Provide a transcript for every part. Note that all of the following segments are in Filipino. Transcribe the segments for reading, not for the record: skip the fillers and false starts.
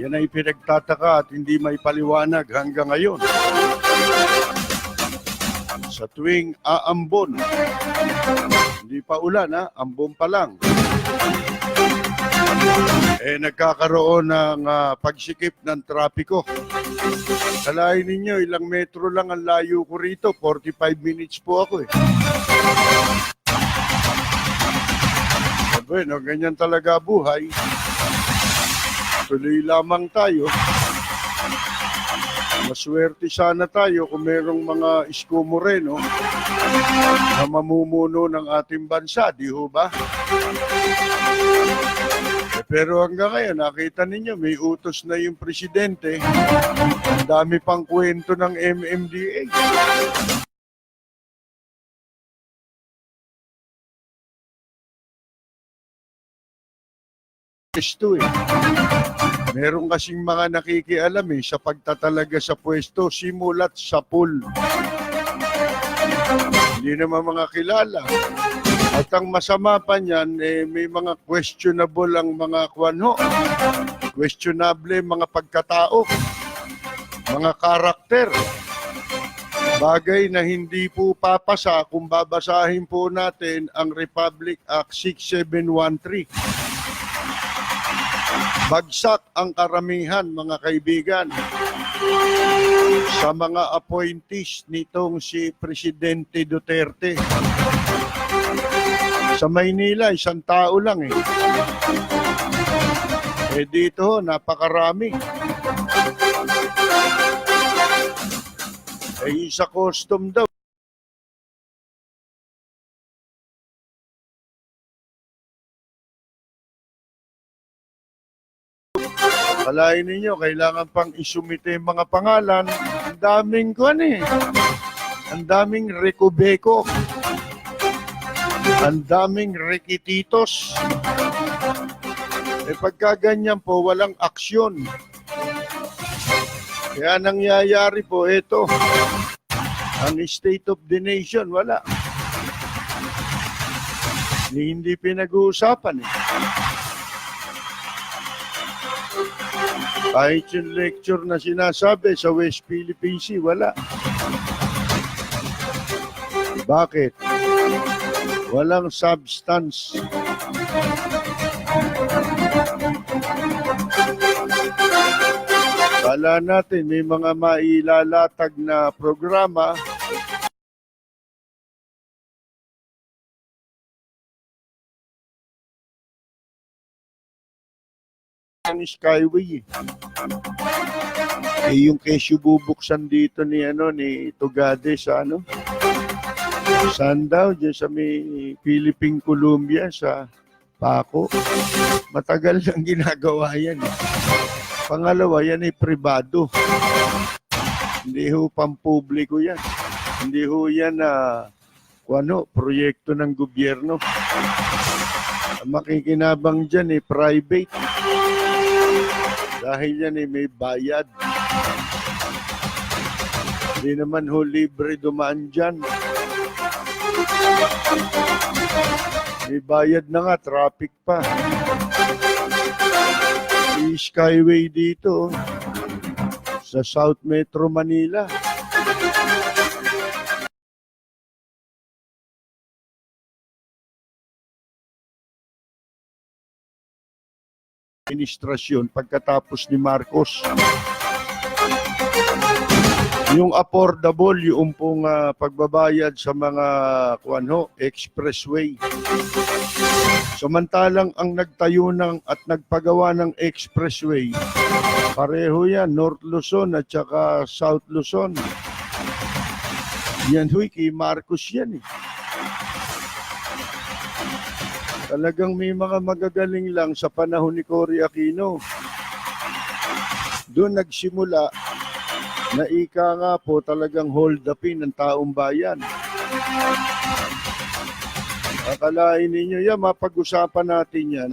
Yan ay pinagtataka at hindi may paliwanag hanggang ngayon. Sa tuwing aambon, hindi pa ulan ambon pa lang, nagkakaroon ng pagsikip ng trapiko. Kalahin ninyo, ilang metro lang ang layo ko rito, 45 minutes po ako Bueno, ganyan talaga buhay. Tuloy lamang tayo. Maswerte sana tayo kung merong mga Isko Moreno na mamumuno ng ating bansa, di ho ba? Pero hanggang ngayon, nakita ninyo, may utos na yung presidente. Ang dami pang kwento ng MMDA. Pwesto Meron kasing mga nakikialam sa pagtatalaga sa pwesto, simulat sa pool. Hindi naman mga kilala. At ang masama pa niyan, may mga questionable ang mga questionable mga pagkatao, mga karakter. Bagay na hindi po papasa kung babasahin po natin ang Republic Act 6713. Bagsak ang karamihan, mga kaibigan, sa mga appointees nitong si Presidente Duterte. Sa Maynila, 1 tao lang dito, napakarami. Sa custom daw. Kalahin ninyo, kailangan pang isumite mga pangalan. Ang daming ang daming rekubeko. Ang daming rekititos. Pagka ganyan po, walang aksyon. Kaya nangyayari po ito. Ang state of the nation, wala. Hindi pinag-uusapan Kahit yung lecture na sinasabi sa West Philippine Sea, wala. Bakit? Walang substance. Kala natin may mga mailalatag na programa. Ang Skyway yung kesyo bubuksan dito ni Tugade sa saan daw dyan sa may Philippine Columbia sa Paco. Matagal lang ginagawa yan Pangalawa, yan ay pribado. Hindi ho pampubliko yan. Hindi ho yan proyekto ng gobyerno. Ang makikinabang dyan private. Dahil yan may bayad. Hindi naman ho libre dumaan dyan. May bayad na nga, traffic pa. Skyway dito sa South Metro Manila. Administrasyon pagkatapos ni Marcos. Yung affordable, yung pong pagbabayad sa mga expressway. Samantalang ang nagtayo at nagpagawa ng expressway, pareho yan, North Luzon at saka South Luzon. Yan kay Marcos yan Talagang may mga magagaling lang sa panahon ni Cory Aquino. Doon nagsimula na ika nga po talagang hold upin ng taong bayan. Akalain ninyo mapag-usapan natin yan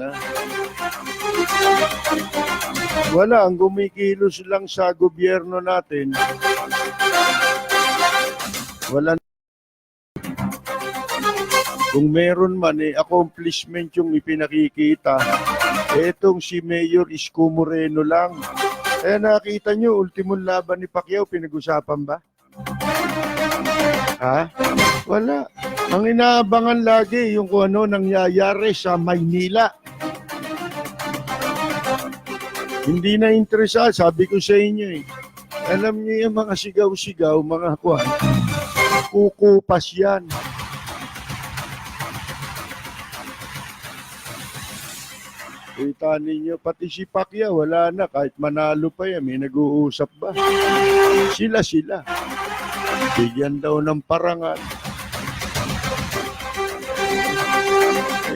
Wala, ang gumikilos lang sa gobyerno natin. Wala. Kung meron man accomplishment yung ipinakikita, Etong si Mayor Isko Moreno lang. Eh nakita nyo, ultimong laban ni Pacquiao, pinag-usapan ba? Ha? Wala. Ang inaabangan lagi yung kung ano nangyayari sa Maynila. Hindi na interesado, sabi ko sa inyo eh. Alam niyo yung mga sigaw-sigaw, mga kuwan, kukupas yan. Kita ninyo, pati si Pacquiao, wala na, kahit manalo pa yan, may nag-uusap ba? Sila. Bigyan daw ng parangal.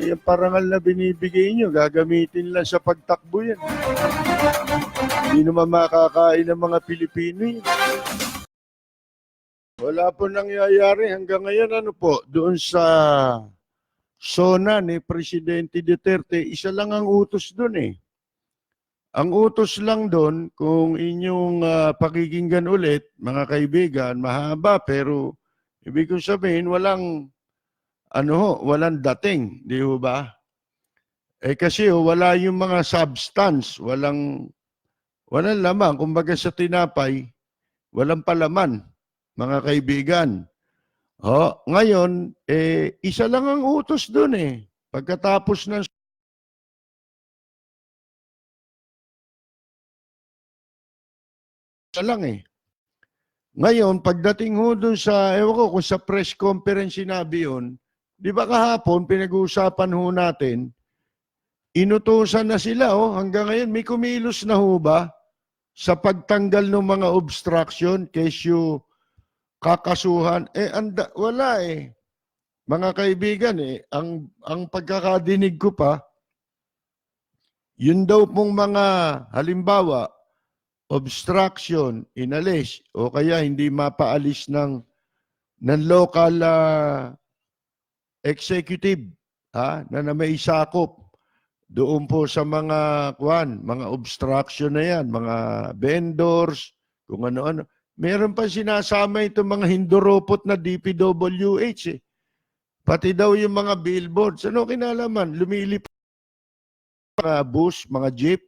Eh, yung parangal na binibigay nyo, gagamitin lang sa pagtakbo yan. Hindi naman makakain ng mga Pilipino yan. Wala po nangyayari hanggang ngayon, ano po, doon sa SONA ni Presidente Duterte, isa lang ang utos doon eh. Ang utos lang doon, kung inyong pakikinggan ulit, mga kaibigan, mahaba, pero ibig kong sabihin, walang dating, di ba? Eh kasi wala yung mga substance, walang laman. Kumbaga sa tinapay, walang palaman, mga kaibigan. Ngayon, isa lang ang utos doon eh. Pagkatapos ng isa lang eh. Ngayon, pagdating ho doon sa, ewan ko kung sa press conference sinabi yun, di ba kahapon, pinag-uusapan ho natin, inutusan na sila, hanggang ngayon, may kumilos na ho ba sa pagtanggal ng mga obstruction, kesyo kakasuhan? Wala eh. Mga kaibigan ang pagkakadinig ko pa, yun daw pong mga halimbawa, obstruction, inalis, o kaya hindi mapaalis ng local executive na may sakop doon po sa mga obstruction na yan, mga vendors, kung ano-ano. Meron pa sinasama itong mga hinduropot na DPWH eh. Pati daw yung mga billboards. Ano kinalaman? Lumilipad mga bus, mga jeep.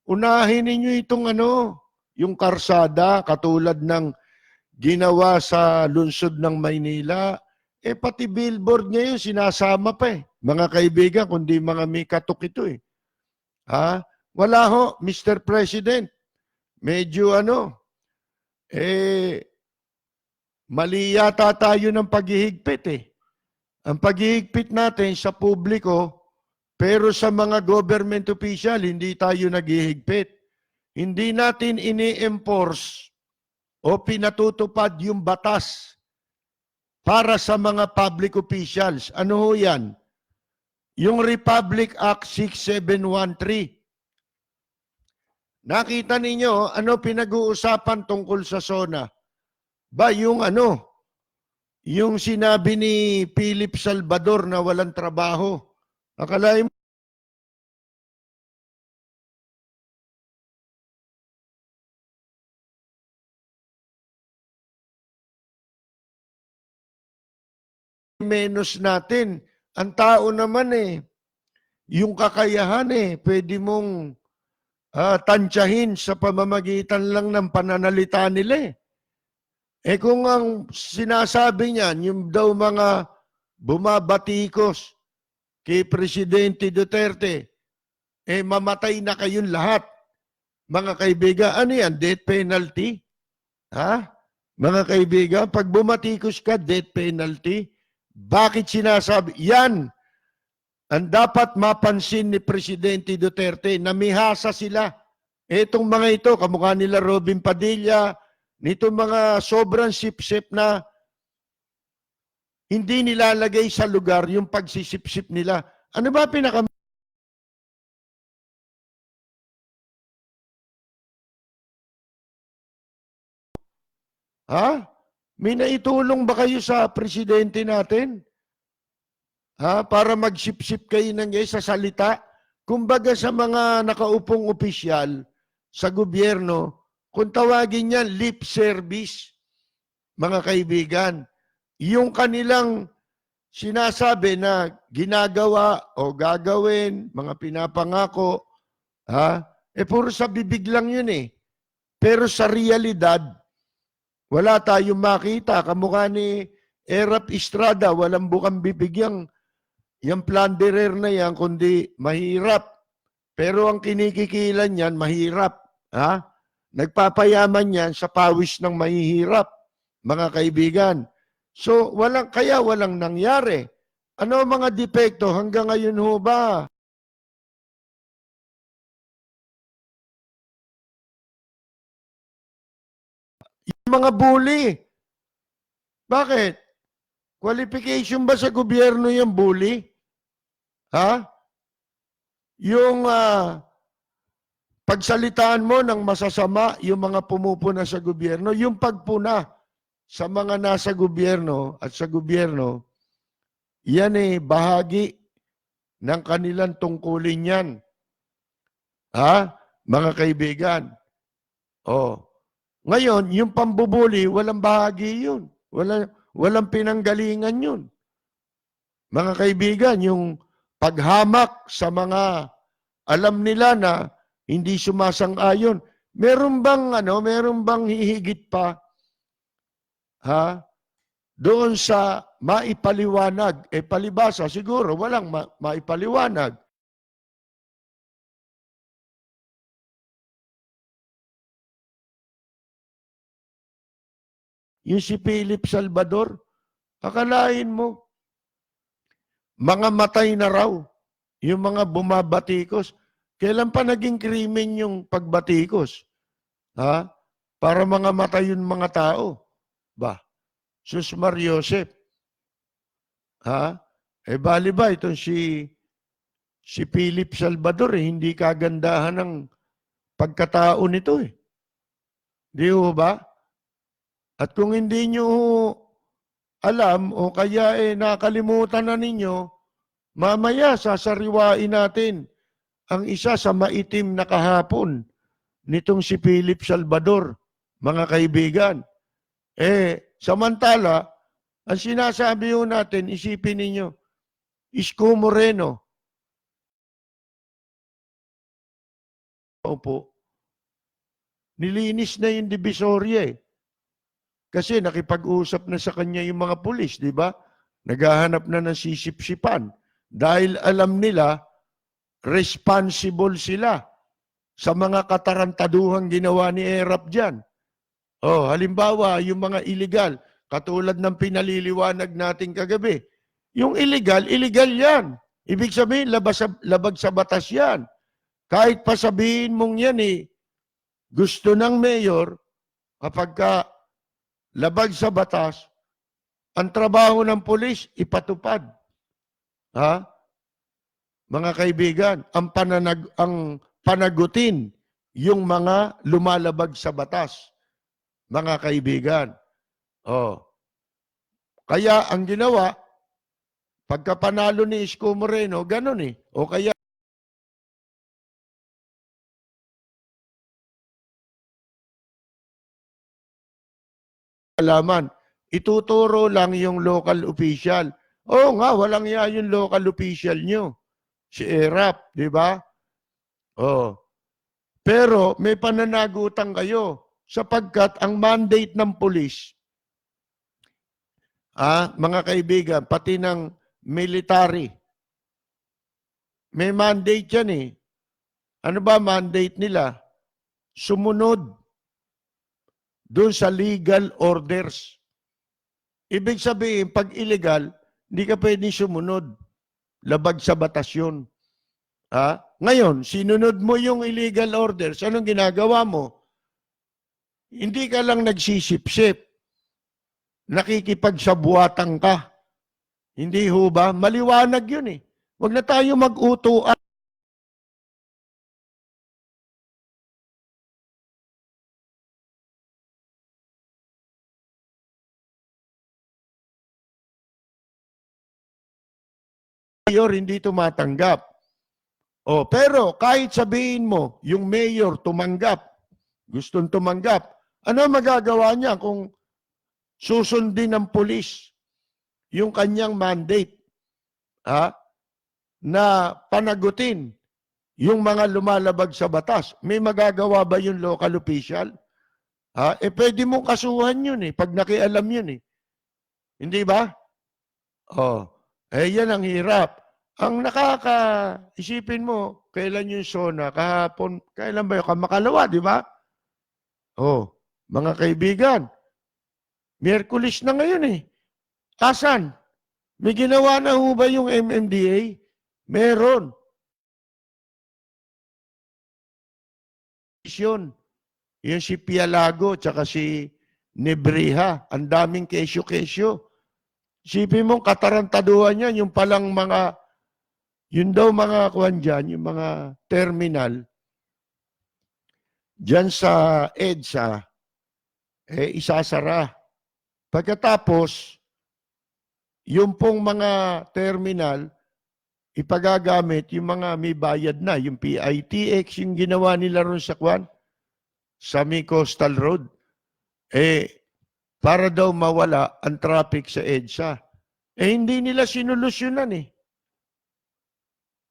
Unahin ninyo itong yung karsada, katulad ng ginawa sa lungsod ng Maynila. Pati billboard niya yun, sinasama pa eh. Mga kaibigan, kundi mga may katok ito eh. Wala ho, Mr. President. Medyo mali yata tayo ng paghihigpit eh. Ang paghihigpit natin sa publiko, pero sa mga government official, hindi tayo naghihigpit. Hindi natin ini-enforce o pinatutupad yung batas para sa mga public officials. Ano ho yan? Yung Republic Act 6713. Nakita ninyo, ano pinag-uusapan tungkol sa SONA? Yung sinabi ni Philip Salvador na walang trabaho. Akalain mo, menos natin. Ang tao naman yung kakayahan pwede mong tansyahin sa pamamagitan lang ng pananalita nila kung ang sinasabi niyan, yung daw mga bumabatikos kay Presidente Duterte, mamatay na kayong lahat. Mga kaibigan, ano yan? Death penalty? Mga kaibigan, pag bumatikos ka, death penalty? Bakit sinasabi? Yan ang dapat mapansin ni Presidente Duterte, namihasa sila. Etong mga ito, kamukha nila Robin Padilla, nitong mga sobrang sip-sip na hindi nilalagay sa lugar yung pagsisip-sip nila. Ano ba May naitulong ba kayo sa presidente natin? Para magsip-sip kayo sa salita? Kumbaga sa mga nakaupong opisyal sa gobyerno, kung tawagin niya lip service, mga kaibigan, yung kanilang sinasabi na ginagawa o gagawin, mga pinapangako, puro sa bibig lang yun eh. Pero sa realidad, wala tayong makita. Kamukha ni Erap Estrada, walang bukang bibig yung plunderer na yan, kundi mahirap. Pero ang kinikikilan niyan, mahirap. Nagpapayaman yan sa pawis ng mahihirap, mga kaibigan. So, kaya walang nangyari. Ano ang mga depekto hanggang ngayon ho ba? Yung mga bully. Bakit? Qualification ba sa gobyerno yung bully? Yung pagsalitaan mo ng masasama, yung mga pumupuna sa gobyerno, yung pagpuna sa mga nasa gobyerno at sa gobyerno, yan bahagi ng kanilang tungkulin yan. Mga kaibigan. Ngayon, yung pambubuli, walang bahagi yun. Walang pinanggalingan yun. Mga kaibigan, yung paghamak sa mga alam nila na hindi sumasang-ayon. Meron bang hihigit pa doon sa maipaliwanag? Palibasa, siguro walang maipaliwanag. Yung si Philip Salvador, akalain mo, mga matay na raw, yung mga bumabatikos. Kailan pa naging krimen yung pagbatikos? Para mga matay yung mga tao. Sus Mariosep. Bali ba itong si Philip Salvador, hindi kagandahan ng pagkatao nito Di ho ba? At kung hindi nyo alam o kaya nakalimutan na ninyo, mamaya sasariwain natin ang isa sa maitim na kahapon nitong si Philip Salvador, mga kaibigan. Samantala, ang sinasabi ho natin, isipin ninyo, Isko Moreno. Opo. Nilinis na yung Divisoria Kasi nakipag-usap na sa kanya yung mga pulis, di ba? Naghahanap na ng sisip-sipan. Dahil alam nila, responsible sila sa mga katarantaduhang ginawa ni Erap dyan. Halimbawa, yung mga illegal, katulad ng pinaliliwanag natin kagabi. Yung illegal yan. Ibig sabihin, labag sa batas yan. Kahit pa sabihin mong yan gusto ng mayor, kapag labag sa batas, ang trabaho ng pulis, ipatupad. Mga kaibigan, ang panagutin yung mga lumalabag sa batas. Mga kaibigan. Kaya ang ginawa, pagka panalo ni Isko Moreno, ganun O kaya alaman, ituturo lang yung local official. Oo nga, walang yung local official nyo. Si Erap, di ba? Pero may pananagutan kayo sapagkat ang mandate ng pulis, mga kaibigan, pati ng military, may mandate yan Ano ba mandate nila? Sumunod doon sa legal orders. Ibig sabihin, pag illegal, hindi ka pwedeng sumunod. Labag sa batas yun. Ngayon, sinunod mo yung illegal orders, anong ginagawa mo? Hindi ka lang nagsisip-sip. Nakikipagsabuatan ka. Hindi ho ba? Maliwanag yun Huwag na tayo mag-utuan. Mayor hindi tumatanggap. Pero kahit sabihin mo, yung mayor tumanggap, gustong tumanggap, ano magagawa niya kung susundin ng pulis yung kanyang mandate na panagutin yung mga lumalabag sa batas. May magagawa ba yung local official? Pwede mong kasuhan yun pag nakialam yun Hindi ba? Yan ang hirap. Ang isipin mo, kailan yung SONA? Kahapon, kailan ba yung makalawa, di ba? Mga kaibigan, Miyerkules na ngayon Asan? May ginawa na ho ba yung MMDA? Meron. Yung si Pialago tsaka si Nebriha. Ang daming kesyo-kesyo. Isipin mo, katarantaduhan yan, yung palang yun daw mga kuwan dyan, yung mga terminal, dyan sa EDSA, isasara. Pagkatapos, yung pong mga terminal, ipagagamit yung mga may bayad na, yung PITX, yung ginawa nila ron sa kuwan, sa may Coastal Road. Para daw mawala ang traffic sa EDSA. Hindi nila sinolusyonan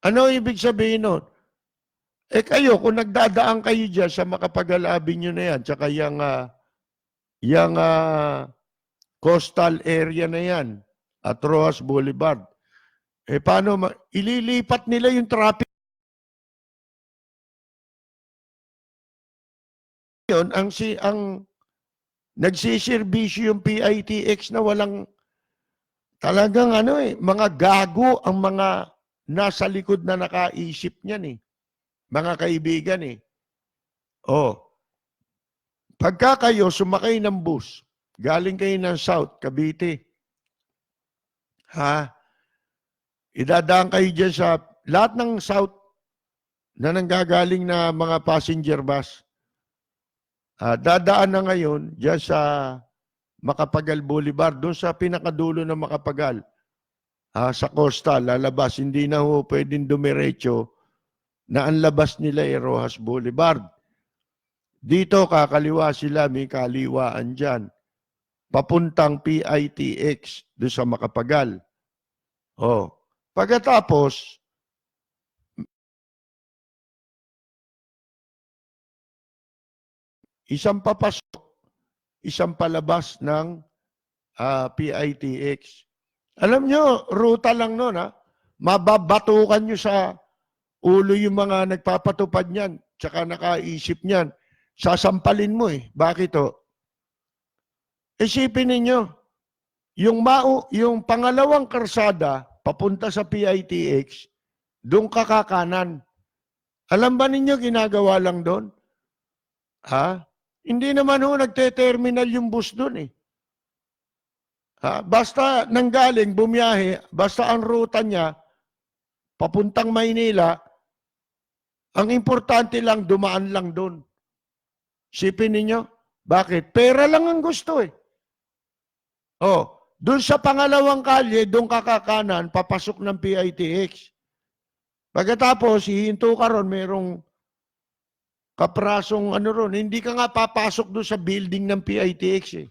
Ano ibig sabihin nun? Kayo, kung nagdadaan kayo dyan sa Macapagal Avenue na yan, tsaka yung coastal area na yan, at Rojas Boulevard, paano ililipat nila yung traffic? Yun, ang nagsisirbisyo yung PITX na walang talagang mga gago ang mga nasa likod na nakaisip niyan Mga kaibigan pagka kayo sumakay ng bus, galing kayo ng South, Cavite, idadaan kayo dyan sa lahat ng South na nanggagaling na mga passenger bus. Dadaan na ngayon dyan sa Macapagal Boulevard, doon sa pinakadulo ng Macapagal, sa coastal, lalabas, hindi na ho pwedeng dumiretso na ang labas nila Rojas Boulevard. Dito, kakaliwa sila, may kaliwaan dyan. Papuntang PITX, doon sa Macapagal. Pagkatapos, isang papasok, isang palabas ng PITX. Alam nyo, ruta lang nun mababatukan nyo sa ulo yung mga nagpapatupad niyan, tsaka nakaisip niyan. Sasampalin mo Bakit Isipin ninyo, yung pangalawang karsada, papunta sa PITX, doon kakakanan. Alam ba ninyo ginagawa lang doon? Hindi naman nagte-terminal yung bus doon Basta nanggaling, bumiyahe, basta ang ruta niya, papuntang Maynila, ang importante lang, dumaan lang doon. Sipin ninyo, bakit? Pera lang ang gusto doon sa pangalawang kalye, doon kakakanan, papasok ng PITX. Pagkatapos, hihinto ka ron, merong kaprasong ron. Hindi ka nga papasok doon sa building ng PITX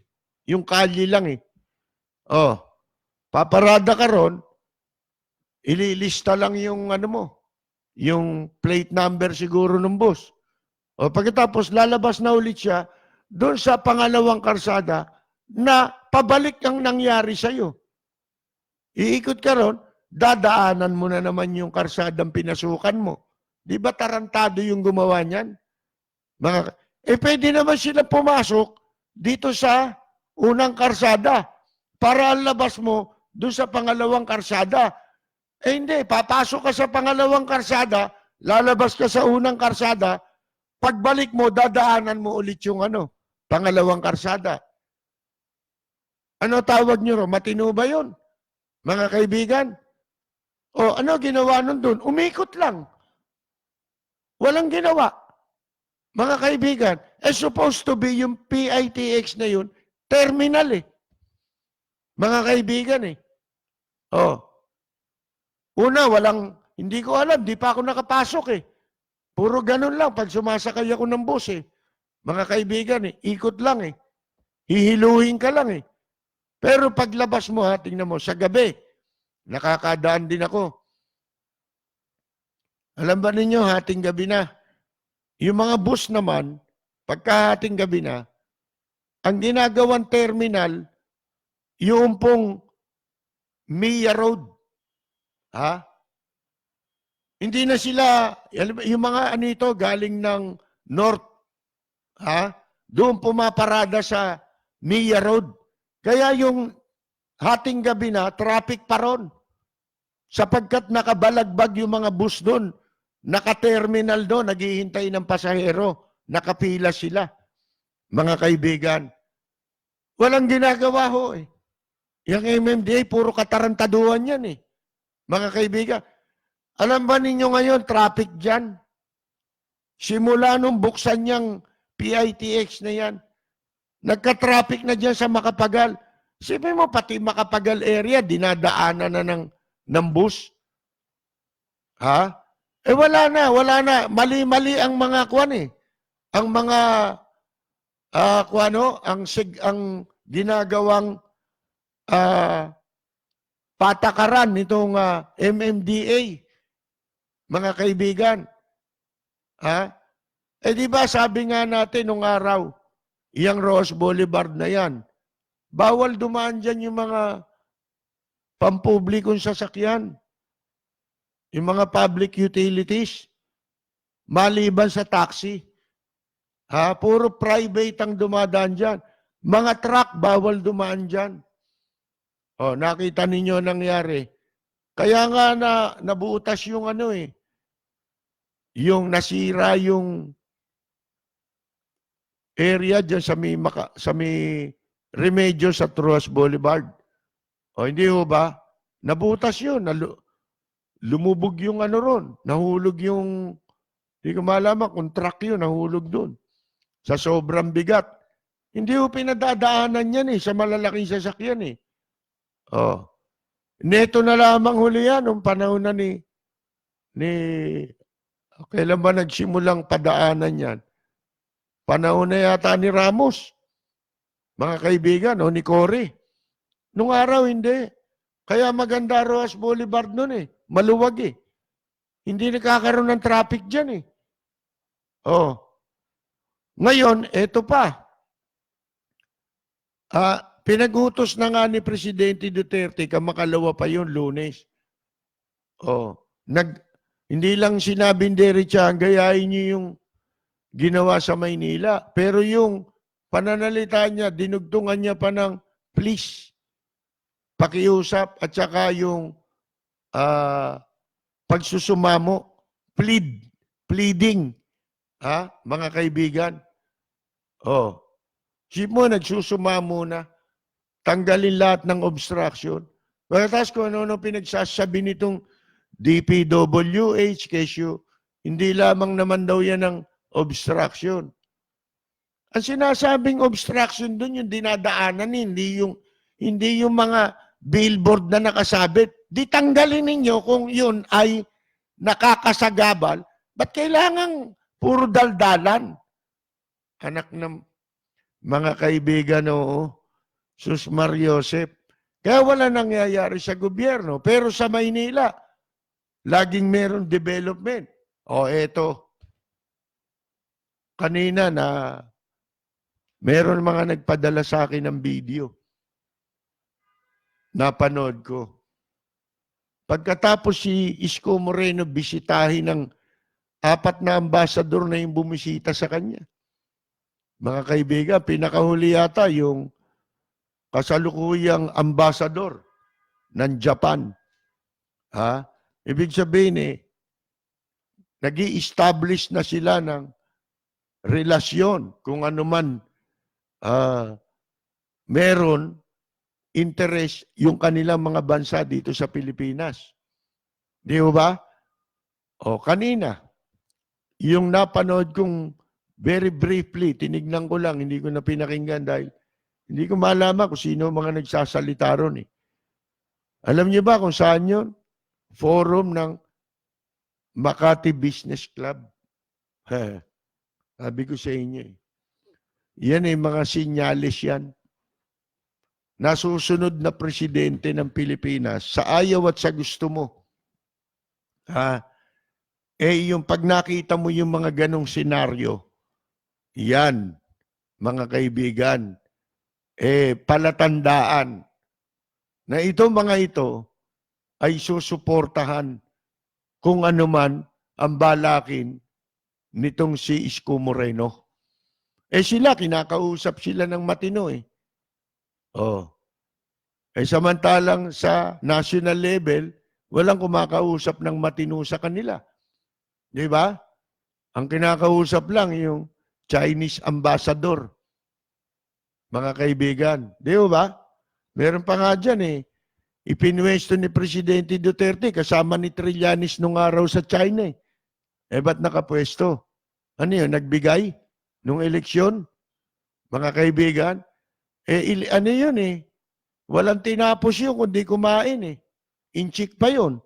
Yung kalye lang paparada ka ron, ililista lang yung yung plate number siguro ng bus. Pagkatapos lalabas na ulit siya doon sa pangalawang karsada na pabalik ang nangyari sa'yo. Iikot ka ron, dadaanan mo na naman yung karsadang pinasukan mo. Di ba tarantado yung gumawa niyan? Pwede naman sila pumasok dito sa unang karsada para ang labas mo doon sa pangalawang karsada. Hindi, papasok ka sa pangalawang karsada, lalabas ka sa unang karsada, pagbalik mo, dadaanan mo ulit yung pangalawang karsada. Ano tawag nyo ro? Matino ba yun? Mga kaibigan? Ano ginawa nun doon? Umikot lang. Walang ginawa. Mga kaibigan, supposed to be yung PITX na yun, terminal Mga kaibigan Una, hindi ko alam, di pa ako nakapasok Puro ganun lang pag sumasakay ako ng bus Mga kaibigan ikot lang Hihiluhin ka lang Pero paglabas mo, ha, tingnan mo, sa gabi, nakakadaan din ako. Alam ba ninyo, hating gabi na, yung mga bus naman, pagka hating gabi na, ang ginagawang terminal, yung pong Mia Road. Ha? Hindi na sila, yung mga ano ito, galing ng North, ha? Doon pumaparada sa Mia Road. Kaya yung hating gabi na, traffic pa ron. Sapagkat nakabalagbag yung mga bus doon. Naka-terminal doon, naghihintay ng pasahero. Nakapila sila. Mga kaibigan. Walang ginagawa ho eh. Yung MMDA, puro katarantaduhan yan eh. Mga kaibigan. Alam ba ninyo ngayon, traffic dyan? Simula nung buksan niyang PITX na yan, nagka-traffic na dyan sa Makapagal. Sabi mo, pati Makapagal area, dinadaanan na ng bus. Ha? Eh wala na. Mali-mali ang mga kuwan eh. Ang mga, ang ginagawang patakaran nitong MMDA. Mga kaibigan, ha? Eh di ba sabi nga natin nung araw, iyang Ross Boulevard na yan, bawal dumaan dyan yung mga pampublikong sasakyan, yung mga public utilities, maliban sa taxi. Ha? Puro private ang dumadaan dyan. Mga truck, bawal dumaan dyan. O, nakita ninyo nangyari. Kaya nga nabuutas yung ano eh, yung nasira yung area dyan sa may Remedios sa Ross Boulevard. O hindi ho ba? Nabutas yun. Lumubog yung ano ron. Nahulog yung, hindi ko malaman kung truck yun, nahulog dun. Sa sobrang bigat. Hindi ho pinadadaanan yan eh, sa malalaking sasakyan eh. O. Neto na lamang huli yan, nung panahon na kailan ba nagsimulang padaanan yan? Panahon na yata ni Ramos. Mga kaibigan, o ni Cory. Nung araw, hindi. Kaya maganda Roas Boulevard nun eh. Maluwag eh. Hindi nakakaroon ng traffic dyan eh. Oh. Ngayon, eto pa. Pinag-utos na nga ni Presidente Duterte, kamakalawa pa yun, Lunes. Oh. Hindi lang sinabing derecha, gayahin niyo yung ginawa sa Maynila. Pero yung pananalita niya, dinugtungan niya pa ng please, pakiusap, at saka yung pagsusumamo, pleading, ha, mga kaibigan. Oh. Sip mo, nagsusumamo na, tanggalin lahat ng obstruction. Pagkatas kung ano pinagsasabi nitong DPWH, kesyo, hindi lamang naman daw yan ng obstruction. Ang sinasabing obstruction doon, yung dinadaanan, hindi yung mga billboard na nakasabit. Di tanggalin ninyo kung yun ay nakakasagabal. Ba't kailangan puro daldalan? Anak ng mga kaibigan, oo. Sus Mariosep. Kaya wala nangyayari sa gobyerno. Pero sa Maynila, laging meron development. O eto, kanina na meron mga nagpadala sa akin ng video. Napanood ko. Pagkatapos si Isko Moreno bisitahin ng 4 na ambasador na yung bumisita sa kanya. Mga kaibigan, pinakahuli yata yung kasalukuyang ambasador ng Japan. Ha? Ibig sabihin nag-i-establish na sila ng relasyon kung ano man meron interest yung kanilang mga bansa dito sa Pilipinas. Di ba? O kanina, yung napanood kong very briefly, tinignan ko lang, hindi ko na pinakinggan dahil hindi ko malaman kung sino mga nagsasalita ron eh. Alam niyo ba kung saan yun? Forum ng Makati Business Club. Sabi ko sa inyo eh. Yan mga sinyalis yan nasusunod na presidente ng Pilipinas sa ayaw at sa gusto mo. Yung pag nakita mo yung mga ganong senaryo, yan, mga kaibigan, palatandaan na mga ito ay susuportahan kung ano man ang balakin nitong si Isko Moreno. Sila, kinakausap sila ng matino samantalang sa national level, walang kumakausap ng matino sa kanila. Di ba? Ang kinakausap lang yung Chinese ambassador. Mga kaibigan. Di ba? Meron pa nga dyan ipinwesto ni Presidente Duterte kasama ni Trillanes nung araw sa China ba't nakapwesto? Ano yun? Nagbigay nung eleksyon? Mga kaibigan? Ano yun Walang tinapos yun kundi kumain Inchik pa yun.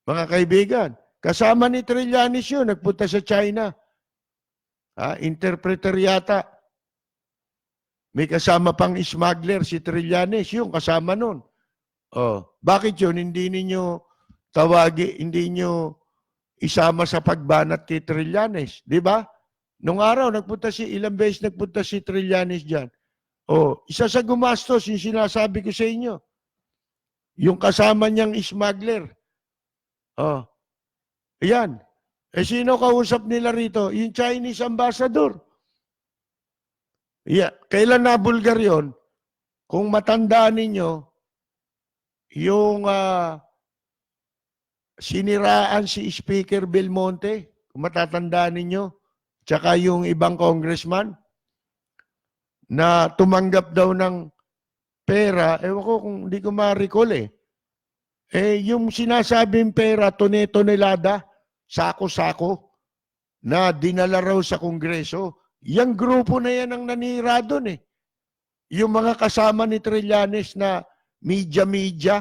Mga kaibigan. Kasama ni Trillanes yun. Nagpunta sa China. Interpreter yata. May kasama pang smuggler si Trillanes. Yung kasama nun. Bakit yun? Hindi ninyo tawagi, hindi nyo isama sa pagbanat kay Trillanes. Di ba? Nung araw, ilang beses nagpunta si Trillanes dyan. Isa sa gumastos, yung sinasabi ko sa inyo. Yung kasama niyang smuggler. Ayan. Sino kausap nila rito? Yung Chinese ambassador. Kailan nabulgar yun? Kung matandaan ninyo, yung siniraan si Speaker Belmonte, kung matatandaan ninyo, tsaka yung ibang congressman, na tumanggap daw ng pera, ewan ko kung hindi ko ma-recall yung sinasabing pera, tonelada, sako-sako, na dinala raw sa Kongreso, yung grupo na yan ang nanira doon Yung mga kasama ni Trillanes na media,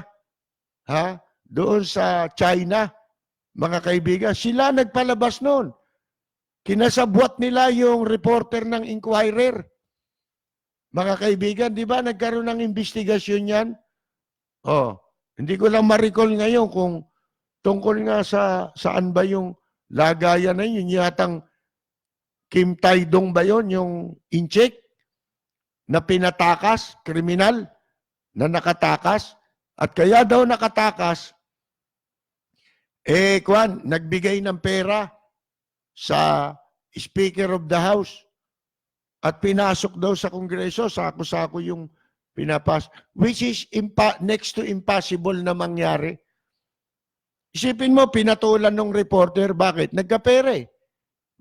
doon sa China, mga kaibigan, sila nagpalabas noon. Kinasabwat nila yung reporter ng Inquirer. Mga kaibigan, di ba nagkaroon ng investigasyon yan? Hindi ko lang ma-recall ngayon kung tungkol nga saan ba yung lagayan na yun. Yatang Kim Tai-dong ba yun? Yung incheck na pinatakas, kriminal, na nakatakas. At kaya daw nakatakas, nagbigay ng pera sa Speaker of the House at pinasok daw sa Kongreso, sako-sako yung pinapas, which is next to impossible na mangyari. Isipin mo, pinatulan ng reporter, bakit? Nagkapera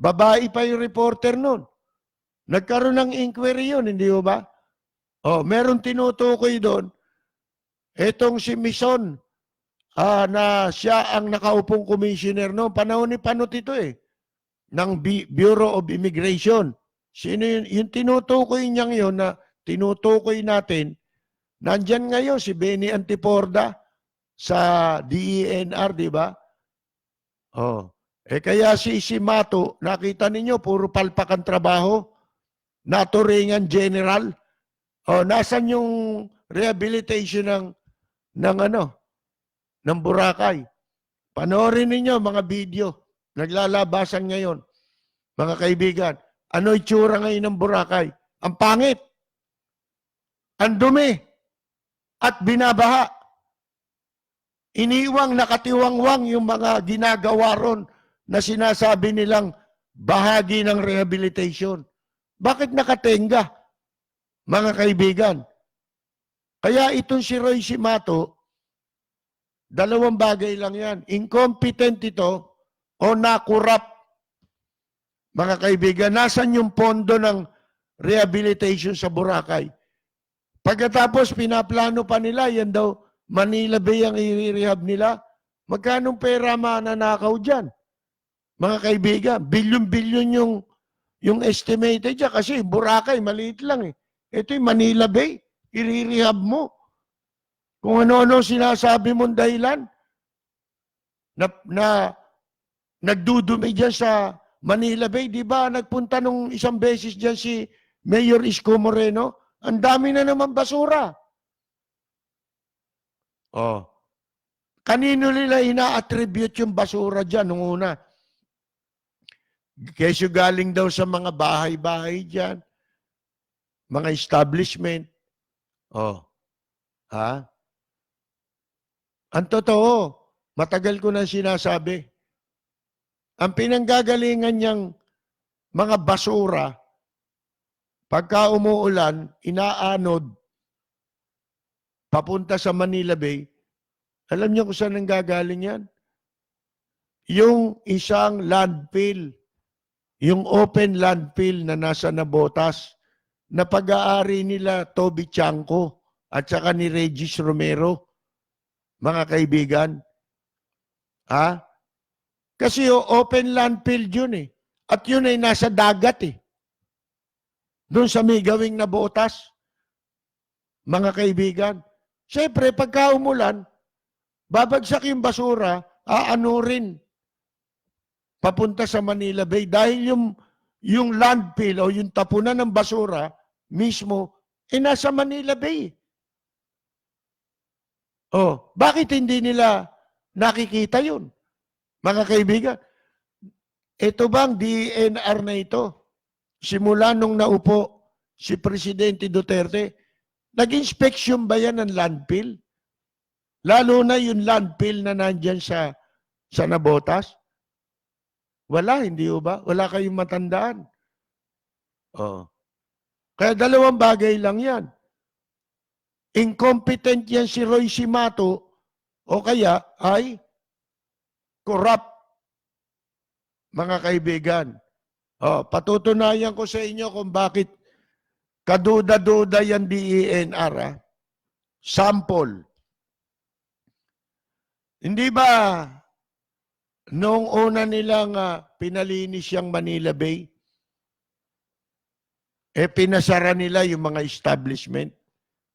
Babae pa yung reporter nun. Nagkaroon ng inquiry yun, hindi ba? Meron tinutukoy doon. Etong si Mison, na siya ang nakaupong commissioner noon. Panahon ni Panot ito ng Bureau of Immigration. Sino yun? Yung tinutukoy niyang yun na tinutukoy natin, nandyan ngayon si Benny Antiporda sa DENR, di ba? Kaya si Mato, nakita ninyo, puro palpakan trabaho, naturingan general. Nasan yung rehabilitation ng Boracay? Panoorin ninyo mga video, naglalabasan ngayon. Mga kaibigan, ano itsura ngayon ng Boracay? Ang pangit, ang dumi, at binabaha. Iniwang nakatiwangwang yung mga ginagawa ron na sinasabi nilang bahagi ng rehabilitation. Bakit nakatenga, mga kaibigan? Kaya itong si Roy Simato, dalawang bagay lang yan. Incompetent ito o nakurap. Mga kaibigan, nasan yung pondo ng rehabilitation sa Boracay? Pagkatapos, pinaplano pa nila, yan daw, Manila Bay ang i-rehab nila. Magkanong pera mananakaw dyan? Mga kaibigan, bilyon-bilyon yung estimated dyan kasi Boracay, maliit lang Ito yung Manila Bay, i-rehab mo. Kung ano-ano sinasabi mong dahilan na nagdudumi dyan sa Manila Bay, di ba nagpunta nung isang beses dyan si Mayor Isko Moreno? Ang dami na naman basura. Oh. Kanino nila ina-attribute yung basura dyan nung una? Kesyo galing daw sa mga bahay-bahay dyan, mga establishment. Oh. Ha? Ang totoo, matagal ko na sinasabi, ang pinanggagalingan niyang mga basura, pagka umuulan, inaanod, papunta sa Manila Bay, alam niyo kung saan nanggagaling yan? Yung isang landfill, yung open landfill na nasa Nabotas, na pag-aari nila Toby Chanco at saka ni Regis Romero, mga kaibigan. Ha? Kasi open landfill yun eh. At yun ay nasa dagat eh. Doon sa may gawing Nabotas, mga kaibigan. Siyempre, pagka umulan, babagsak yung basura, aanurin papunta sa Manila Bay dahil yung landfill o yung tapunan ng basura mismo nasa Manila Bay. Oh, bakit hindi nila nakikita yun? Mga kaibigan, ito bang DENR na ito? Simula nung naupo si Presidente Duterte, nag-inspection ba yan ng landfill? Lalo na yung landfill na nandyan sa Nabotas? Wala, hindi ba? Wala kayong matandaan. Oh. Kaya dalawang bagay lang yan. Incompetent yan si Roy Simato o kaya ay corrupt, mga kaibigan. Oh, patutunayan ko sa inyo kung bakit kaduda-duda yan DENR. Ha? Sample. Hindi ba noong una nilang pinalinis yung Manila Bay, pinasara nila yung mga establishment?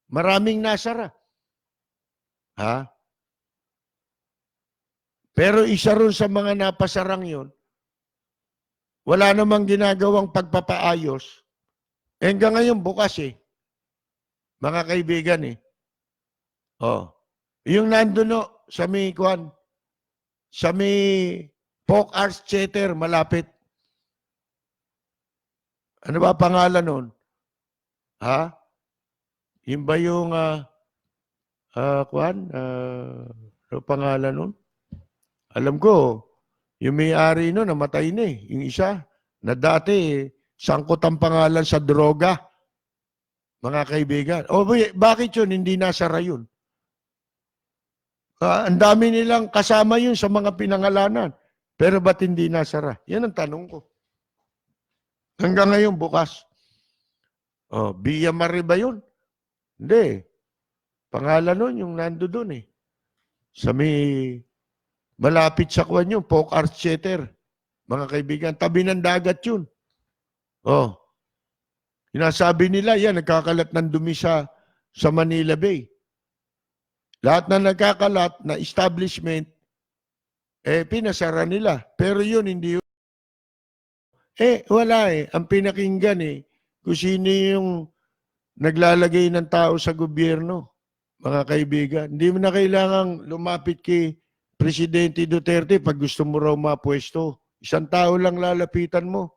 Maraming nasara. Ha? Pero isa ron sa mga napasarang yun, wala namang ginagawang pagpapaayos. Hanggang ngayon bukas eh. Mga kaibigan eh. Oh. Yung nandun sa may kwan, sa may Folk Arts Theater, malapit. Ano ba pangalan nun? Ha? Yun ba yung kwan? Ano pangalan nun? Alam ko, yung may-ari nun, namatay na eh. Yung isa, na dati, sangkot ang pangalan sa droga. Mga kaibigan. O bakit yun? Hindi nasara yun. Ang dami nilang kasama yun sa mga pinangalanan. Pero ba't hindi nasara? Yan ang tanong ko. Hanggang ngayon, bukas. Villa Marie ba yun? Hindi. Pangalan nun, yung nando dun eh. Sa may malapit sa kwan yun, Folk Arts Theater. Mga kaibigan, tabi ng dagat yun. Sinasabi nila, yan, nagkakalat ng dumi sa Manila Bay. Lahat na nagkakalat na establishment, pinasara nila. Pero yun, hindi yun. Wala eh. Ang pinakinggan kung sino yung naglalagay ng tao sa gobyerno, mga kaibigan. Hindi mo na kailangang lumapit kay Presidente Duterte pag gusto mo raw mapwesto. Isang tao lang lalapitan mo.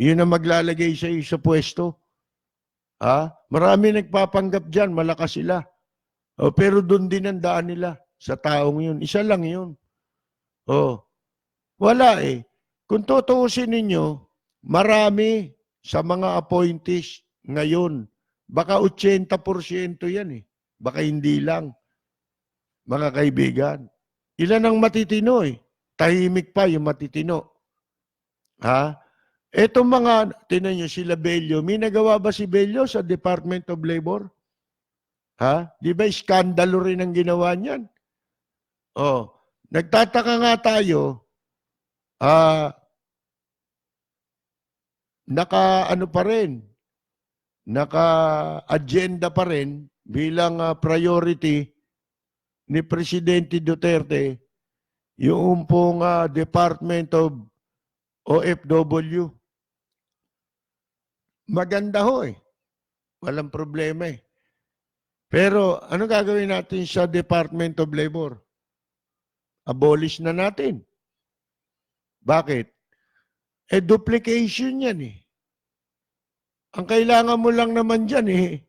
Yun ang maglalagay sa iyo sa pwesto. Marami nagpapanggap dyan, malakas sila. Pero doon din ang daan nila sa taong yun. Isa lang yun. Wala eh. Kung tutuusin ninyo, marami sa mga appointees ngayon, baka 80% yan eh. Baka hindi lang. Mga kaibigan. Ilan ang matitino eh. Tahimik pa yung matitino. Etong mga, tinan nyo sila Bello, may nagawa ba si Bello sa Department of Labor? Di ba iskandalo rin ang ginawa niyan? Nagtataka nga tayo, naka-agenda pa rin bilang priority ni Presidente Duterte yung pong Department of OFW. Maganda ho eh. Walang problema eh. Pero ano gagawin natin sa Department of Labor? Abolish na natin. Bakit? Duplication yan eh. Ang kailangan mo lang naman dyan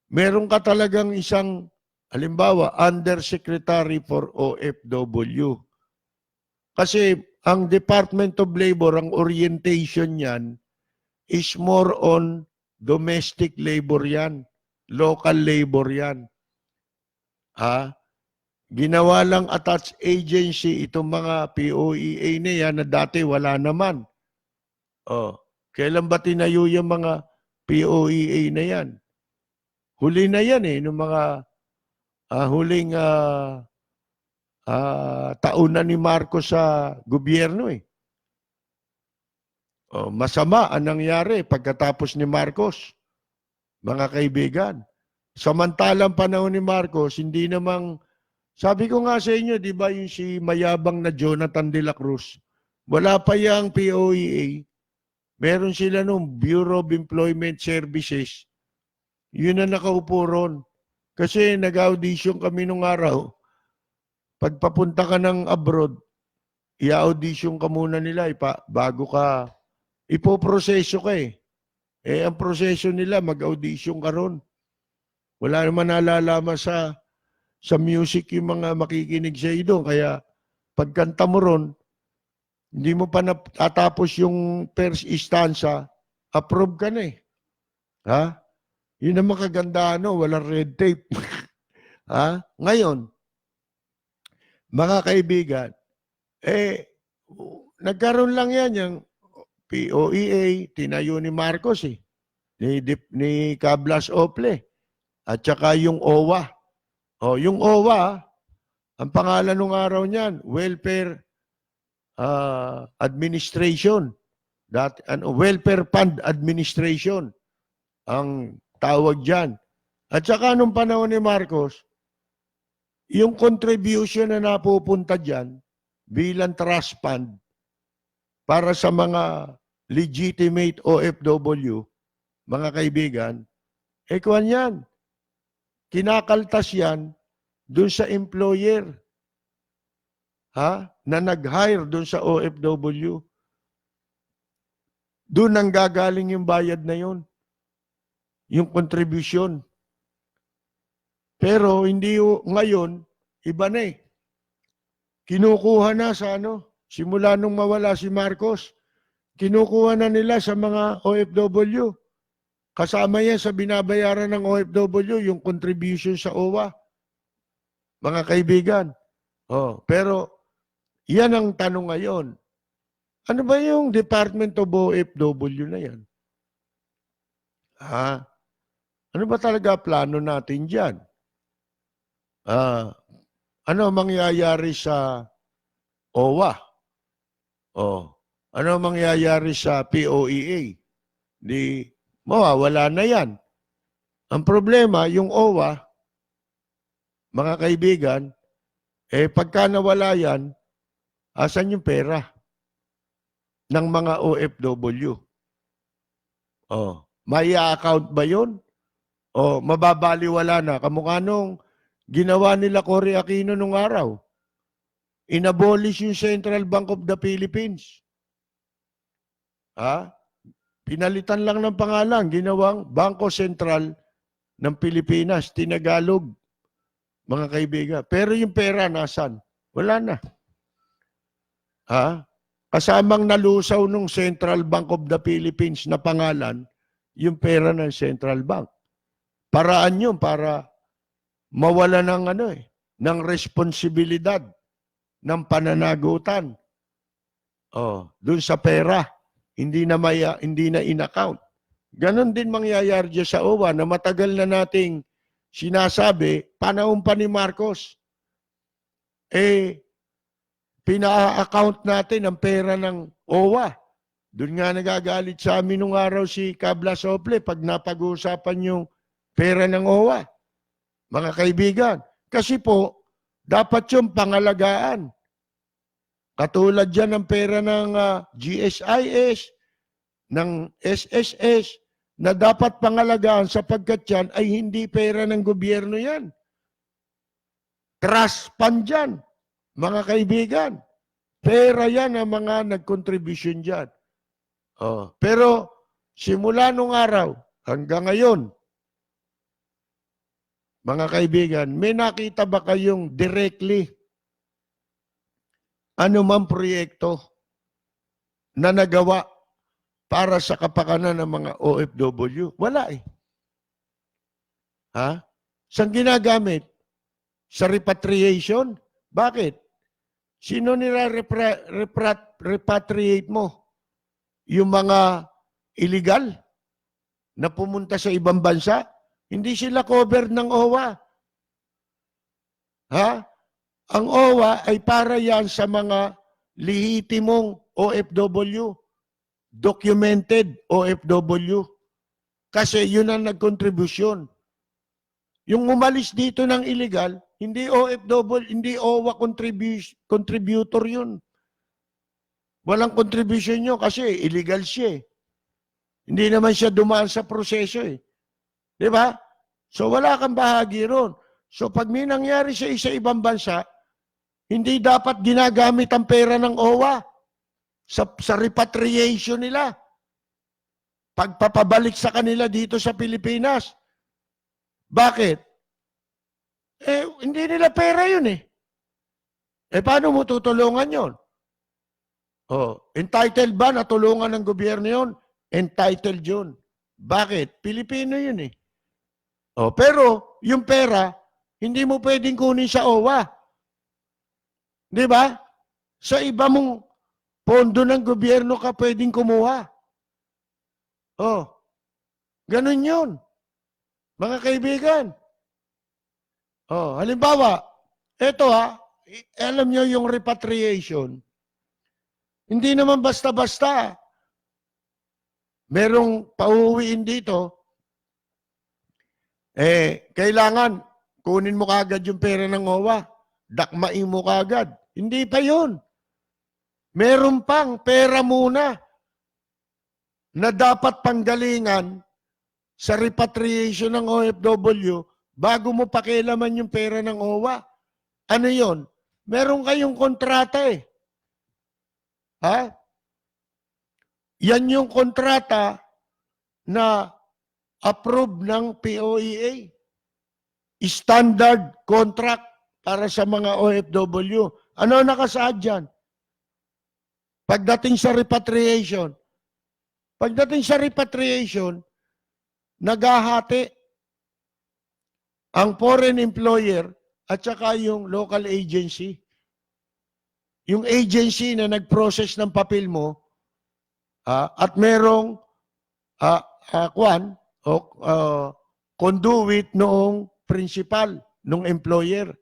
meron ka talagang isang, halimbawa, Undersecretary for OFW. Kasi ang Department of Labor, ang orientation yan is more on domestic labor yan. Local labor yan. Ginawa lang attached agency itong mga POEA na yan na dati wala naman. Kailan ba tinayo yung mga POEA na yan? Huli na yan nung mga huling taon na ni Marcos sa gobyerno masama ang nangyari pagkatapos ni Marcos, mga kaibigan. Samantalang panahon ni Marcos, hindi namang, sabi ko nga sa inyo, di ba yung si mayabang na Jonathan de la Cruz, wala pa yung POEA, meron sila nung Bureau of Employment Services, yun na nakaupo ron. Kasi nag-audition kami nung araw, pagpapunta ka ng abroad, i-audition ka muna nila bago ka, ipoproseso ka ang proseso nila, mag-audition ka ron. Wala naman nalalaman sa music yung mga makikinig sa iyo. Kaya pagkanta mo ron, hindi mo pa natatapos yung first stanza, approve ka na Yun ang makagandahan, walang red tape. Ngayon, mga kaibigan, nagkaroon lang yan yung POEA, tinayo ni Marcos ni Cablas Ople, at saka yung OWA. Yung OWA, ang pangalan ng araw niyan, Welfare Administration. Welfare Fund Administration ang tawag dyan. At saka nung panahon ni Marcos, yung contribution na napupunta dyan bilang trust fund para sa mga legitimate OFW, mga kaibigan, kuwan yan. Kinakaltas yan dun sa employer na nag-hire dun sa OFW. Dun ang gagaling yung bayad na yun. Yung contribution. Pero hindi ngayon, iba na Kinukuha na sa simula nung mawala si Marcos, kinukuha na nila sa mga OFW. Kasama yan sa binabayaran ng OFW, yung contribution sa OWA. Mga kaibigan. Pero yan ang tanong ngayon. Ano ba yung Department of OFW na yan? Ano ba talaga plano natin dyan? Ano mangyayari sa OWA? Ano mangyayari sa POEA? Mawawala na yan. Ang problema, yung OWA, mga kaibigan, pagka nawala yan, asan yung pera ng mga OFW? May account ba yun? Mababaliwala na. Kamukha nung ginawa nila Cory Aquino nung araw. Inabolish yung Central Bank of the Philippines. Pinalitan lang ng pangalan, ginawang Bangko Sentral ng Pilipinas, tinagalog, mga kaibigan. Pero yung pera, nasan? Wala na. Kasamang nalusaw ng Central Bank of the Philippines na pangalan, yung pera ng Central Bank. Paraan yun para mawala ng ng responsibilidad ng pananagutan. Doon sa pera, hindi na in-account. Ganon din mangyayari dyan sa OWA na matagal na nating sinasabi, panahon pa ni Marcos, pina-account natin ang pera ng OWA. Doon nga nagagalit sa amin nung araw si Cablas Ople pag napag-uusapan yung pera ng OWA. Mga kaibigan, kasi po, dapat yung pangalagaan. Katulad dyan ng pera ng GSIS, ng SSS, na dapat pangalagaan sapagkat yan ay hindi pera ng gobyerno yan. Trust fund yan, mga kaibigan. Pera yan ang mga nag-contribution dyan. Pero simula nung araw hanggang ngayon, mga kaibigan, may nakita ba kayong directly anumang proyekto na nagawa para sa kapakanan ng mga OFW? Wala eh. Ha? Saan ginagamit? Sa repatriation? Bakit? Sino nila repatriate mo? Yung mga illegal na pumunta sa ibang bansa? Hindi sila covered ng OWA. Ha? Ang OWA ay para yan sa mga lehitimong OFW. Documented OFW. Kasi yun ang nagkontribusyon. Yung umalis dito ng illegal, hindi OFW, hindi OWA contributor yun. Walang contribution nyo kasi illegal siya eh. Hindi naman siya dumaan sa proseso eh. Di ba? So wala kang bahagi ron. So pag may nangyari sa ibang bansa, hindi dapat ginagamit ang pera ng OWA sa repatriation nila. Pagpapabalik sa kanila dito sa Pilipinas. Bakit? Hindi nila pera yun eh. Paano mo tutulungan yun? Entitled ba na tulungan ng gobyerno yun? Entitled yun. Bakit? Pilipino yun eh. Pero yung pera, hindi mo pwedeng kunin sa OWA. Di ba? Sa iba mong pondo ng gobyerno ka pwedeng kumuha. Ganun yun. Mga kaibigan. Halimbawa, eto alam nyo yung repatriation, hindi naman basta-basta. Merong pauwiin dito, kailangan kunin mo kagad yung pera ng OWA. Dakmain mo kagad. Hindi pa yun. Meron pang pera muna na dapat panggalingan sa repatriation ng OFW bago mo pakialaman yung pera ng OWA. Ano yon? Meron kayong kontrata eh. Ha? Yan yung kontrata na approved ng POEA. Standard contract para sa mga OFW. Ano nakasaad dyan? Pagdating sa repatriation, naghahati ang foreign employer at saka yung local agency. Yung agency na nag-process ng papel mo at merong conduit noong principal, noong employer.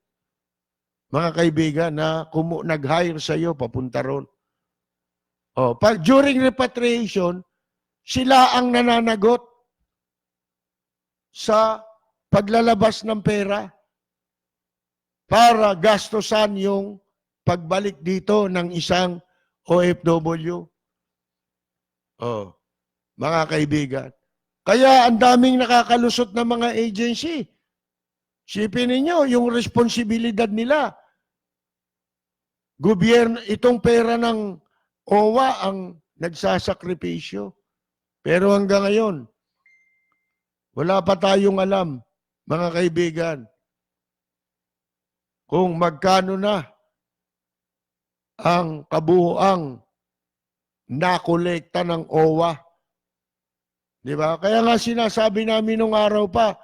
Mga kaibigan na nag-hire sa iyo papunta ron. During repatriation, sila ang nananagot sa paglalabas ng pera para gastusan yung pagbalik dito ng isang OFW. Mga kaibigan. Kaya ang daming nakakalusot na mga agency. Sipin ninyo yung responsibilidad nila. Gobyerno, itong pera ng OWA ang nagsasakripisyo. Pero hanggang ngayon, wala pa tayong alam, mga kaibigan, kung magkano na ang kabuuang nakolekta ng OWA. Di ba? Kaya nga sinasabi namin nung araw pa,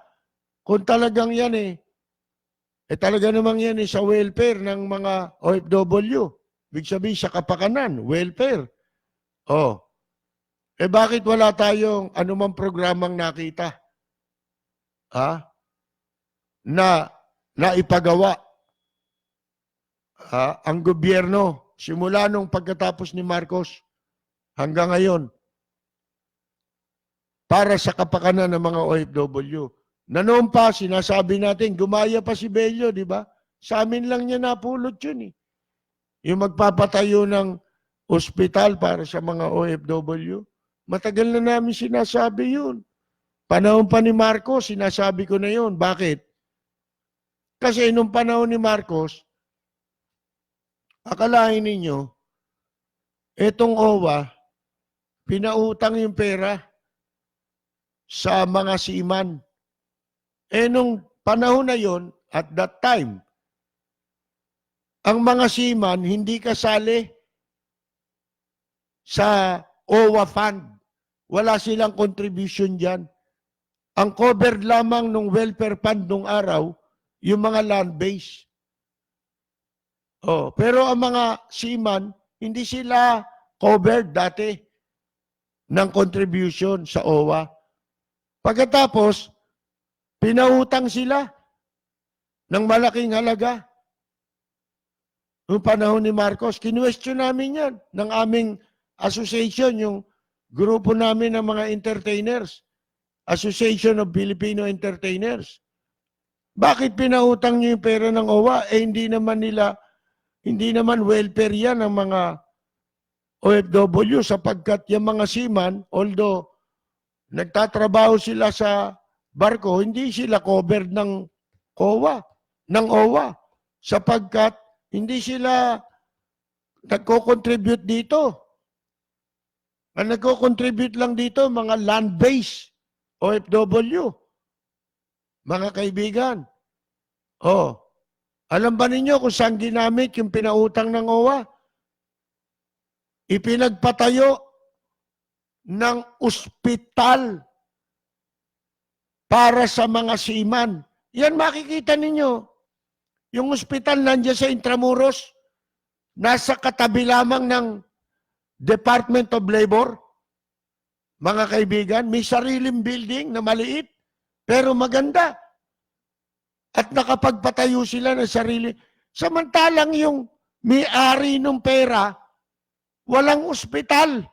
kung talagang yan talaga namang yan sa welfare ng mga OFW. Ibig sabihin sa kapakanan, welfare. Bakit wala tayong anumang programang nakita? Na ipagawa ang gobyerno simula nung pagkatapos ni Marcos hanggang ngayon para sa kapakanan ng mga OFW. Na noon pa, sinasabi natin, gumaya pa si Bello, di ba? Sa amin lang niya napulot yun eh. Yung magpapatayo ng ospital para sa mga OFW. Matagal na namin sinasabi yun. Panahon pa ni Marcos, sinasabi ko na yun. Bakit? Kasi nung panahon ni Marcos, akalain ninyo, etong OWA, pinautang yung pera sa mga seaman. Nung panahon na yon, at that time, ang mga seaman hindi kasali sa OWA fund. Wala silang contribution dyan. Ang covered lamang ng welfare fund nung araw, yung mga land base. Pero ang mga seaman, hindi sila covered dati ng contribution sa OWA. Pagkatapos, pinautang sila ng malaking halaga. Noong panahon ni Marcos, kinwestiyon namin yan ng aming association, yung grupo namin ng mga entertainers, Association of Filipino Entertainers. Bakit pinautang niyo yung pera ng OWA? Hindi naman welfare yan ng mga OFW sapagkat yung mga seaman, although nagtatrabaho sila sa barko, hindi sila covered ng OWA sapagkat hindi sila nagko-contribute dito. Ang nagko-contribute lang dito, mga land-based OFW. Mga kaibigan. Alam ba ninyo kung saan ginamit yung pinautang ng OWA? Ipinagpatayo ng ospital para sa mga seaman. Yan makikita ninyo. Yung ospital nandiyan sa Intramuros, nasa katabi lamang ng Department of Labor. Mga kaibigan, may sariling building na maliit, pero maganda. At nakapagpatayo sila ng sarili. Samantalang yung may-ari ng pera, walang ospital.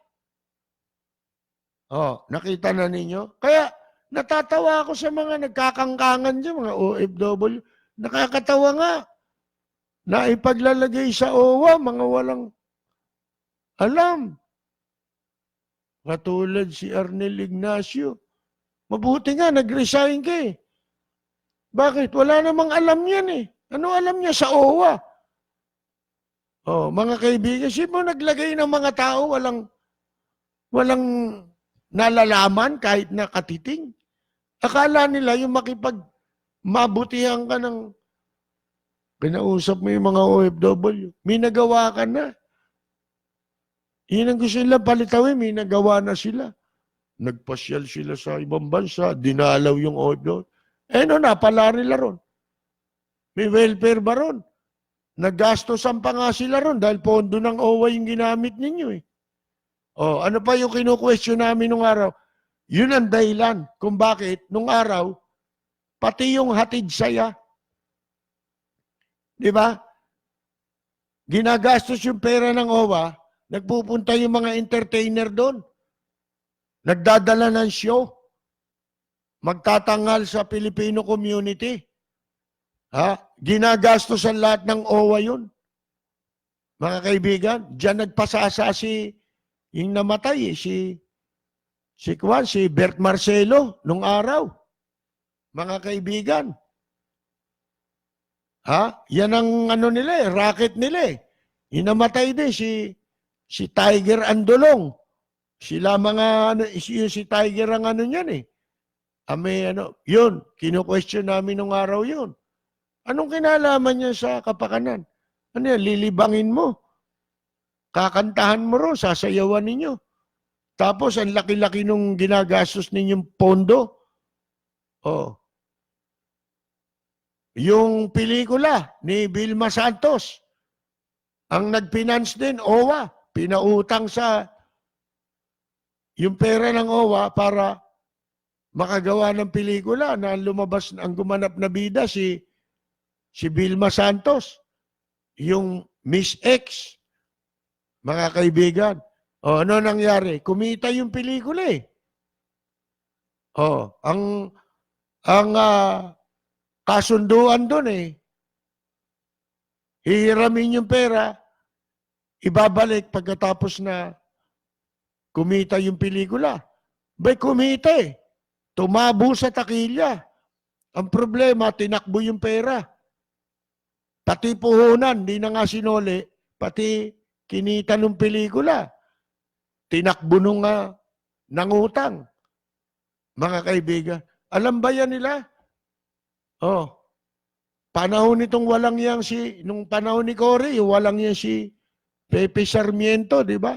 Nakita na ninyo? Kaya natatawa ako sa mga nagkakangkangan dyan, mga OFW. Nakakatawa nga na ipaglalagay sa OWA, mga walang alam. Katulad si Arnel Ignacio. Mabuti nga, nag-resign ka eh. Bakit? Wala namang alam yan eh. Ano alam niya sa OWA? Mga kaibigan, sino naglagay ng mga tao walang nalalaman kahit na katiting? Akala nila yung mabutihan ka ng kinausap mo yung mga OFW. May nagawa ka na. Yun ang gusto nila palitawin, may nagawa na sila. Nagpasyal sila sa ibang bansa, dinalaw yung OFW. Napala nila ron. May welfare ba ron? Naggastosan pa nga sila ron dahil pondo ng OWA yung ginamit ninyo eh. Ano pa yung kinu-question namin nung araw? Yun ang dahilan kung bakit nung araw, pati yung hatid saya. Di ba? Ginagastos yung pera ng OWA, nagpupunta yung mga entertainer doon. Nagdadala ng show. Magtatangal sa Filipino community. Ginagastos ang lahat ng OWA yun. Mga kaibigan, dyan nagpasasa yung namatay, si Bert Marcelo nung araw. Mga kaibigan. Yan ang nila racket nila eh. Inamatay din si Tiger Andolong. Sila si Tiger ang niyan eh. Yun, kino-question namin nung araw yun. Anong kinalaman niya sa kapakanan? Ano yan, lilibangin mo. Kakantahan mo ro, sasayawan ninyo. Tapos, ang laki-laki nung ginagastos ninyong pondo. Yung pelikula ni Vilma Santos, ang nag-finance din, OWA, pinautang sa yung pera ng OWA para makagawa ng pelikula na lumabas, ang gumanap na bida si Vilma Santos, yung Miss X. Mga kaibigan, ano nangyari? Kumita yung pelikula eh. Ang kasunduan doon eh, hihiramin yung pera, ibabalik pagkatapos na kumita yung pelikula. Kumita eh. Tumabo sa takilya. Ang problema, tinakbo yung pera. Pati puhunan, di na nga sinole, pati kinita ng pelikula. Tinakbo nung nangutang. Mga kaibigan, alam ba yan nila? Oh, panahon nitong walang yang nung panahon ni Cory, walang yang si Pepe Sarmiento, di ba?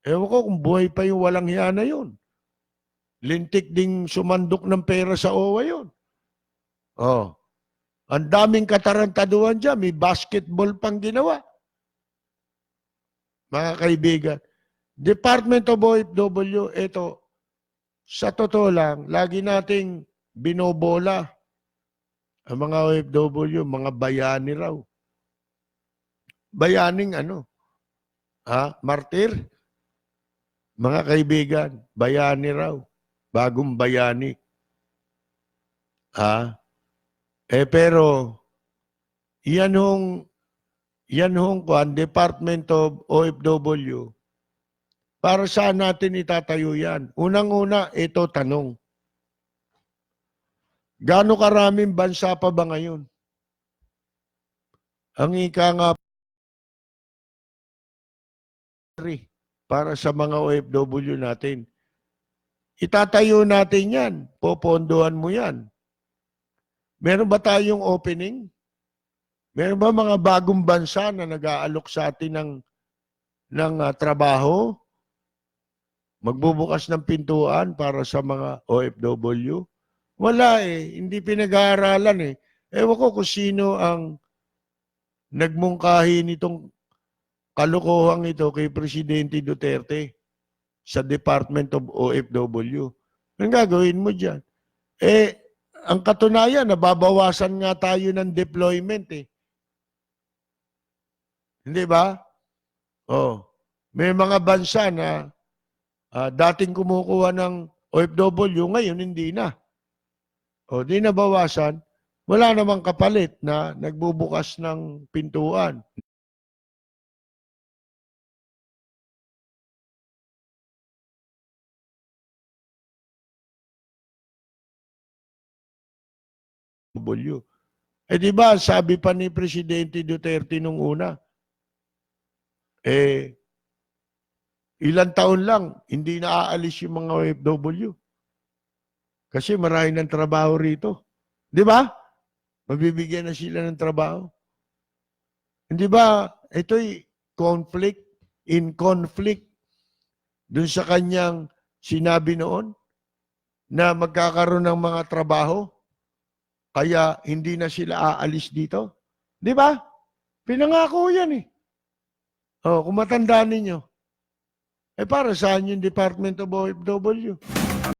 Ewan ko kung buhay pa yung walang yan na yun. Lintik ding sumandok ng pera sa OWA yun. Oh, ang daming katarantaduhan dyan, may basketball pang ginawa. Mga kaibigan, Department of OFW, ito, sa totoo lang, lagi nating binobola ang mga OFW, mga bayani raw. Bayaning ano? Martir? Mga kaibigan, bayani raw. Bagong bayani. Pero, yan hong Department of OFW, para saan natin itatayo yan? Unang-una, ito tanong. Gaano karaming bansa pa ba ngayon? Ang ika nga para sa mga OFW natin. Itatayo natin yan. Popondohan mo yan. Meron ba tayong opening? Meron ba mga bagong bansa na nag-aalok sa atin ng trabaho? Magbubukas ng pintuan para sa mga OFW? Wala eh. Hindi pinag-aaralan eh. Ewan ko kung sino ang nagmungkahi nitong kalokohang ito kay Presidente Duterte sa Department of OFW. Anong gagawin mo dyan? Ang katunayan, nababawasan nga tayo ng deployment eh. Hindi ba? May mga bansa na dating kumukuha ng OFW, ngayon hindi na. Di nabawasan. Wala namang kapalit na nagbubukas ng pintuan. Di ba, sabi pa ni Presidente Duterte nung una, ilang taon lang, hindi na aalis yung mga OFW. Kasi marami ng trabaho rito. Di ba? Mabibigyan na sila ng trabaho. Hindi ba, ito'y in conflict dun sa kanyang sinabi noon na magkakaroon ng mga trabaho kaya hindi na sila aalis dito. Di ba? Pinangako yan eh. Kung matandaan ninyo. Para saan yung Department of OFW?